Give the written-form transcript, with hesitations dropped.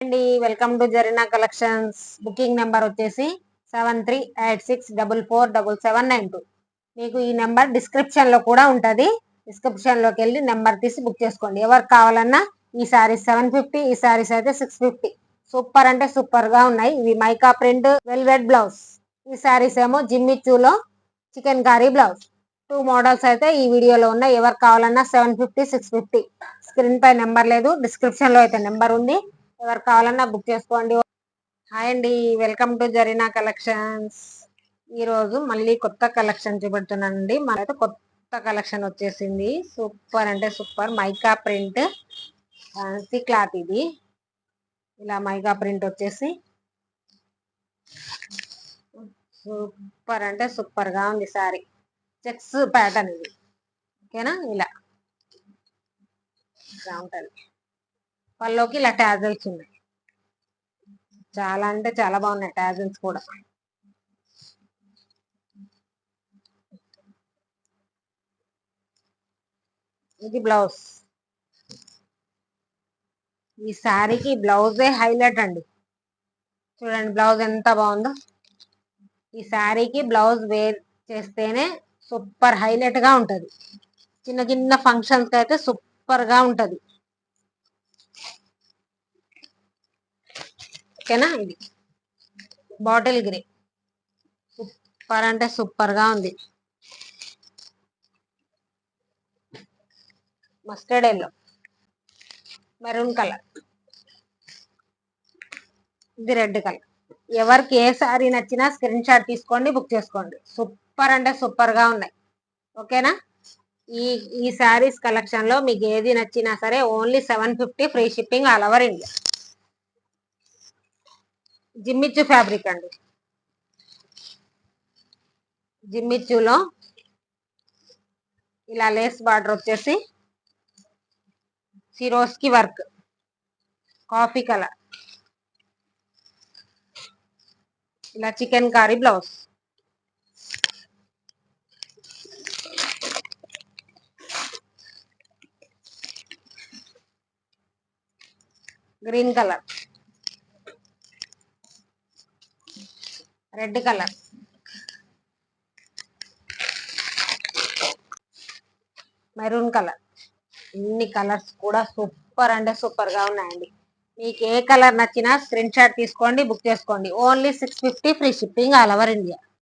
అండి welcome to Zarina collections. Booking number వచ్చేసి 7386447792. మీకు ఈ నెంబర్ డిస్క్రిప్షన్ లో కూడా ఉంటది. డిస్క్రిప్షన్ లోకి వెళ్ళి నెంబర్ తీసి బుక్ చేసుకోండి. ఎవరికి కావాలన్నా ఈ సారీస్ 750, ఈ సారీస్ అయితే 650. సూపర్ అంటే సూపర్ గా ఉన్నాయి. ఇవి మైకా ప్రింట్ వెల్వెట్ బ్లౌజ్. ఈ సారీస్ ఏమో జిమ్మిచ్చులో చికెన్ కర్రీ బ్లౌజ్. 2 మోడల్స్ అయితే ఈ వీడియోలో ఉన్నాయి. ఎవరికి కావాలన్నా 750, 650. స్క్రీన్ పై నెంబర్ లేదు, డిస్క్రిప్షన్ లో అయితే నెంబర్ ఉంది. ఎవరు కావాలన్నా బుక్ చేసుకోండి. హాయ్ అండి, వెల్కమ్ టు జరీనా కలెక్షన్స్. ఈ రోజు మళ్ళీ కొత్త కలెక్షన్ చూపెడుతున్నానండి. మనైతే కొత్త కలెక్షన్ వచ్చేసింది. సూపర్ అంటే super mica print fancy cloth. ఇది ఇలా మైకా ప్రింట్ వచ్చేసి సూపర్ అంటే సూపర్ గా ఉంది. సారీ చెక్స్ ప్యాటర్న్ ఇది. ఓకేనా, ఇలా ఉంటుంది. పల్లోకి ఇలా టాజల్స్ ఉన్నాయి. చాలా అంటే చాలా బాగున్నాయి టాజల్స్ కూడా. ఇది బ్లౌజ్. ఈ శారీకి బ్లౌజే హైలైట్ అండి. చూడండి బ్లౌజ్ ఎంత బాగుందో. ఈ శారీకి బ్లౌజ్ వేర్ చేస్తేనే సూపర్ హైలైట్ గా ఉంటది. చిన్న చిన్న ఫంక్షన్స్ కి అయితే సూపర్ గా ఉంటది. ఓకేనా, ఇది బాటిల్ గ్రే. సూపర్ అంటే సూపర్ గా ఉంది. మస్టర్డ్ ఎల్లో, మెరూన్ కలర్, ఇది రెడ్ కలర్. ఎవరికి ఏ సారీ నచ్చినా స్క్రీన్ షాట్ తీసుకోండి, బుక్ చేసుకోండి. సూపర్ అంటే సూపర్ గా ఉన్నాయి. ఓకేనా, ఈ ఈ శారీస్ కలెక్షన్ లో మీకు ఏది నచ్చినా సరే only 750, free shipping all over India. జిమ్మిచ్చు fabric అండి. జిమ్మిచ్చులో ఇలా లేస్ బార్డర్ వచ్చేసి సిరోస్కి వర్క్, కాఫీ కలర్, ఇలా chicken curry blouse, green colour, red colour, maroon colour. ఇన్ని కలర్స్ కూడా సూపర్ అంటే సూపర్ గా ఉన్నాయండి. మీకు ఏ కలర్ నచ్చినా స్క్రీన్ షాట్ తీసుకోండి, బుక్ చేసుకోండి. Only 650, free shipping all over India.